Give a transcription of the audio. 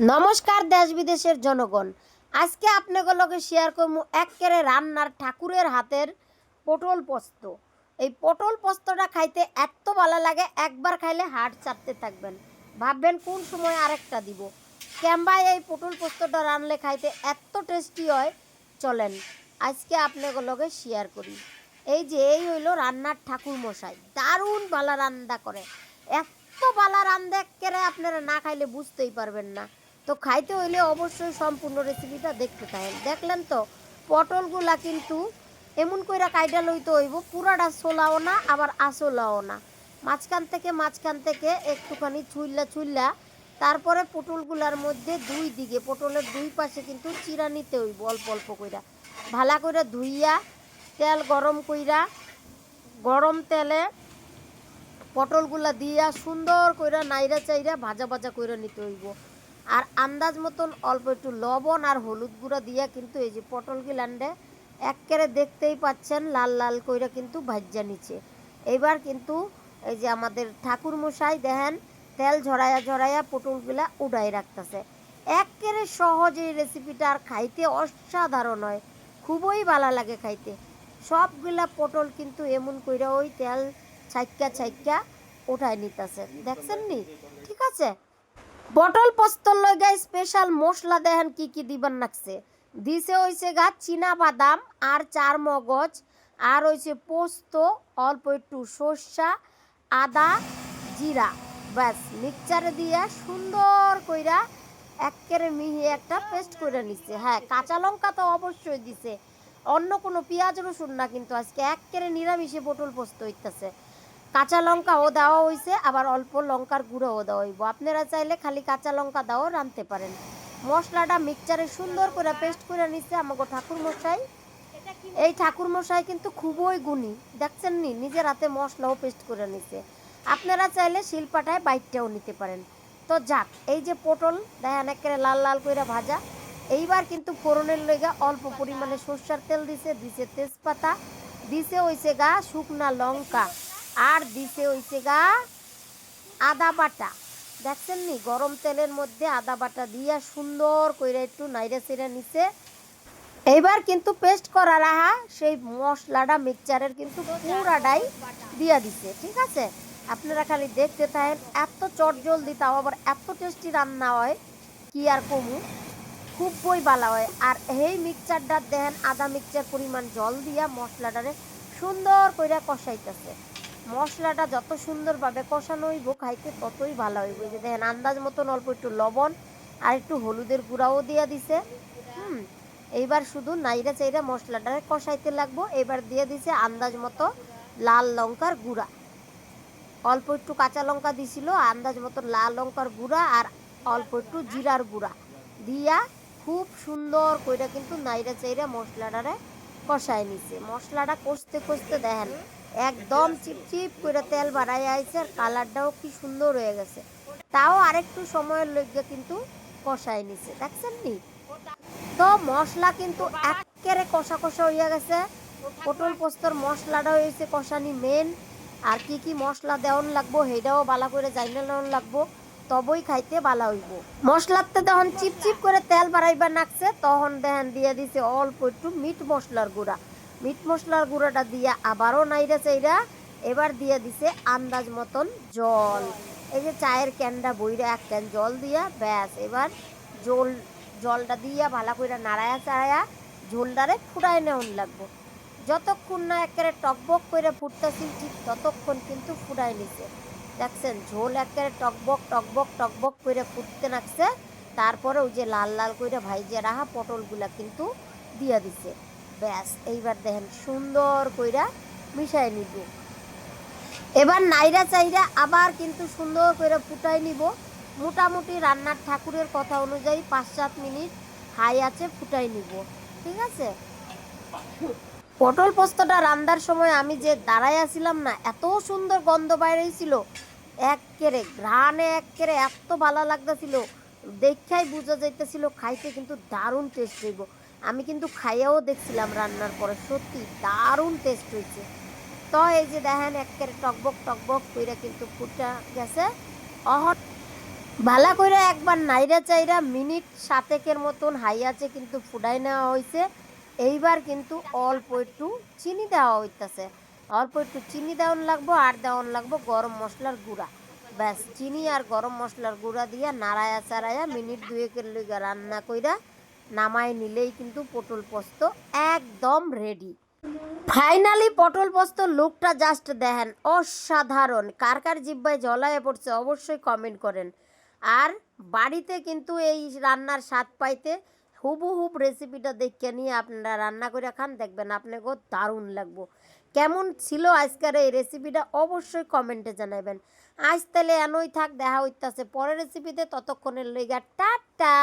নমস্কার দেশ বিদেশের জনগণ। আজকে আপনাগুলোকে শেয়ার করবো একেবারে রান্নার ঠাকুরের হাতের পটল পোস্ত। এই পটল পোস্তটা খাইতে এত ভালো লাগে, একবার খাইলে হাড় চাটতে থাকবেন, ভাববেন কোন সময় আরেকটা দিব। ক্যাম্বায় এই পটল পোস্তটা রানলে খাইতে এত টেস্টি হয়। চলেন আজকে আপনাগুলোকে শেয়ার করি। এই হইলো রান্নার ঠাকুর মশাই, দারুণ ভালো রান্না করে। এত ভালো রান্না একেবারে আপনারা না খাইলে বুঝতেই পারবেন না। তো খাইতে হইলে অবশ্যই সম্পূর্ণ রেসিপিটা দেখতে থাকেন। দেখলেন তো পটলগুলা কিন্তু এমন কইরা কাইটা লইতে হইব, পুরাটা ছোলাও না আবার আসলাও না, মাঝখান থেকে একটুখানি ছুইল্লা তারপরে পটলগুলার মধ্যে দুই দিকে পটলের দুই পাশে কিন্তু চিরা নিতে হইব অল্প অল্প কইরা। ভালা কইরা ধুইয়া তেল গরম কইরা, গরম তেলে পটলগুলা দিয়া সুন্দর কইরা নাইরা চাইরা ভাজা ভাজা কইরা নিতে হইব। আর আন্দাজ মতন অল্প একটু লবণ আর হলুদ গুঁড়া দিয়া কিন্তু এই যে পটল গিলান্ডে একেবারে দেখতেই পাচ্ছেন লাল লাল কইরা কিন্তু ভাজ্যা নিচে। এইবার কিন্তু এই যে আমাদের ঠাকুর মশাই দেখেন তেল ঝরাইয়া পটলগুলা উড়াই রাখতেছে। একেবারে সহজ এই রেসিপিটা, আর খাইতে অসাধারণ হয়, খুবই ভালো লাগে খাইতে। সবগুলা পটল কিন্তু এমন কইরা ওই তেল ছাইক্কা উঠাই নিতেছে, দেখছেন নি? ঠিক আছে, পটল পোস্তর লইগা স্পেশাল মশলা দেখেন কি কি দিবার নাকছে। দিছে হইছে গা চীনা বাদাম আর চার মগজ, আর হইছে পোস্ত, অল্প একটু সর্ষা, আদা, জিরা, ব্যাস মিক্সচারে দিয়া সুন্দর কইরা একেবারে মিহি একটা পেস্ট করে নিচ্ছে। হ্যাঁ, কাঁচা লঙ্কা তো অবশ্যই দিছে, অন্য কোনো পেঁয়াজ রসুন না, কিন্তু আজকে একেবারে নিরামিষে পটল পোস্ত হইতেছে। কাঁচা লঙ্কাও দেওয়া হয়েছে, আবার অল্প লঙ্কার গুঁড়োও দেওয়া হইব। আপনারা চাইলে খালি কাঁচা লঙ্কা দাও রাঁধতে পারেন। মশলাটা মিক্সচারে সুন্দর করে পেস্ট করে নিচ্ছে আমাকে ঠাকুর মশাই। এই ঠাকুর মশাই কিন্তু খুবই গুণী, দেখছেন নি? নিজের হাতে মশলাও পেস্ট করে নিচ্ছে। আপনারা চাইলে শিলপাটায় বাইটটাও নিতে পারেন। তো যাক, এই যে পটল দেখেন একেবারে লাল লাল করে ভাজা। এইবার কিন্তু ফোড়নের লইগা অল্প পরিমাণে সর্ষার তেল দিছে তেজপাতা, দিছে হইছে গা শুকনা লঙ্কা, আর দিছে হইছে গা আদা বাটা। দেখছেন নি? গরম তেলের মধ্যে আদা বাটা দিয়া সুন্দর কইরা একটু নাইরা চেড়ে নিছে। এইবার কিন্তু পেস্ট করা রাহা সেই মশলাটা মিক্সচারের কিন্তু পুরাটাই দিয়া দিছে। ঠিক আছে, আপনারা খালি দেখতে থাকেন, এত চটজলদি তাও আবার এত টেস্টি রান্না হয় কি আর কমু, খুবই ভালো হয়। আর এই মিক্সচারটা দেখেন আদা মিক্সচার পরিমাণ জল দিয়া মশলাটারে সুন্দর কইরা কষাইতেছে। মশলাটা যত সুন্দরভাবে কষানো হইব খাইতে ততই ভালো হইব। যে দেখেন আন্দাজ মতন অল্প একটু লবণ আর একটু হলুদের গুঁড়াও দিয়া দিছে। এইবার শুধু নাইরা চাইরা মশলাটারে কষাইতে লাগবো। এবার দিয়ে দিছে আন্দাজ মতো লাল লঙ্কার গুঁড়া, অল্প একটু কাঁচা লঙ্কা দিছিল, আন্দাজ মতো লাল লঙ্কার গুঁড়া আর অল্প একটু জিরার গুঁড়া দিয়া খুব সুন্দর কইরা কিন্তু নাইরা চাইরা মশলাটারে কষাই নিছে। মশলাটা কষতে দেখেন একদম চিপচিপ করে তেল বাড়াই আইছে, আর কালারটাও কি সুন্দর হয়ে গেছে। তাও আরেকটু সময়ের লইগে কিন্তু কষাই নিছে, দেখছেন নি? তো মশলা কিন্তু একেবারে কষা কষা হইয়া গেছে। পটল পোস্তর মশলাটা হয়েছে কষানি মেন। আর কি কি মশলা দেওয়ান লাগবো সেটাও বালা করে জাইনা নেওয়ান লাগবো, তবেই খাইতে বালা হইব। মশলাতে তখন চিপচিপ করে তেল বাড়াইবা নাকছে, তখন দেখেন দিয়ে দিছে অল্প একটু মিট মশলার গুঁড়া। মিট মশলার গুঁড়াটা দিয়া আবারও নাইরা চাইরা এবার দিয়ে দিছে আন্দাজ মতন জল। এই যে চায়ের ক্যানটা বইরা এক ক্যান জল দিয়া ব্যাস এবার জলটা দিয়া ভালো করে নাড়ায়া চাড়ায়া ঝোলটারে ফুটাই নেওয়ান লাগবো। যতক্ষণ না একেবারে টকবক করে ফুটতেছি ঠিক ততক্ষণ কিন্তু ফুটাই নিছে। দেখছেন ঝোল একেবারে টকবক করে ফুটতে নাকছে। তারপরে ওই যে লাল লাল করে ভাইজে রাখা পটলগুলা কিন্তু দিয়া দিছে। ব্যাস এইবার দেখেন সুন্দর কইরা মিশাই নিব। এবার নাইরা চাইরা আবার কিন্তু সুন্দর করে ফুটাই নিব। মোটামুটি রান্নার ঠাকুরের কথা অনুযায়ী 5-7 মিনিট হাই আছে ফুটাই নিব। ঠিক আছে, পটল পোস্তটা রান্নার সময় আমি যে দাঁড়ায় আসছিলাম না, এত সুন্দর গন্ধ বাইরেছিল, একেরে ঘ্রাণে একেরে এত ভালো লাগতেছিল, দেখাই বোঝা যাইতেছিল খাইতে কিন্তু দারুণ টেস্ট হইব। আমি কিন্তু খাইয়াও দেখছিলাম রান্নার পরে, সত্যি দারুণ টেস্ট হয়েছে। তো এই যে দেখেন একেবারে টকবক কইরা কিন্তু ফুটা গেছে। ভালা করে একবার নাইরা চাইরা মিনিট 7 মতন হাই আছে কিন্তু ফুটাই নেওয়া হয়েছে। এইবার কিন্তু অল্প একটু চিনি দেওয়া হইতাছে, অল্প একটু চিনি দেওয়ান লাগবো আর দেওয়ান লাগবো গরম মশলার গুঁড়া। ব্যাস চিনি আর গরম মশলার গুঁড়া দিয়া নাড়ায়া চাড়ায়া মিনিট 2 লইগা রান্না কইরা নামায় নিলেই কিন্তু পটল পোস্ত একদম রেডি। ফাইনালি পটল পোস্ত লুকটা জাস্ট দেখেন, অসাধারণ। কার কার জিহ্বায় জলায়ে পড়ছে অবশ্যই কমেন্ট করেন। আর বাড়িতে কিন্তু এই রান্নার স্বাদ পাইতে হুবহুব রেসিপিটা দেখে নিয়ে আপনারা রান্না করে খান, দেখবেন আপনাকেও দারুণ লাগবো। কেমন ছিল আজকের এই রেসিপিটা অবশ্যই কমেন্টে জানাবেন। আজ তাহলে এনই থাক, দেখা হইতাছে পরের রেসিপিতে, ততক্ষণের লইগা টাটা।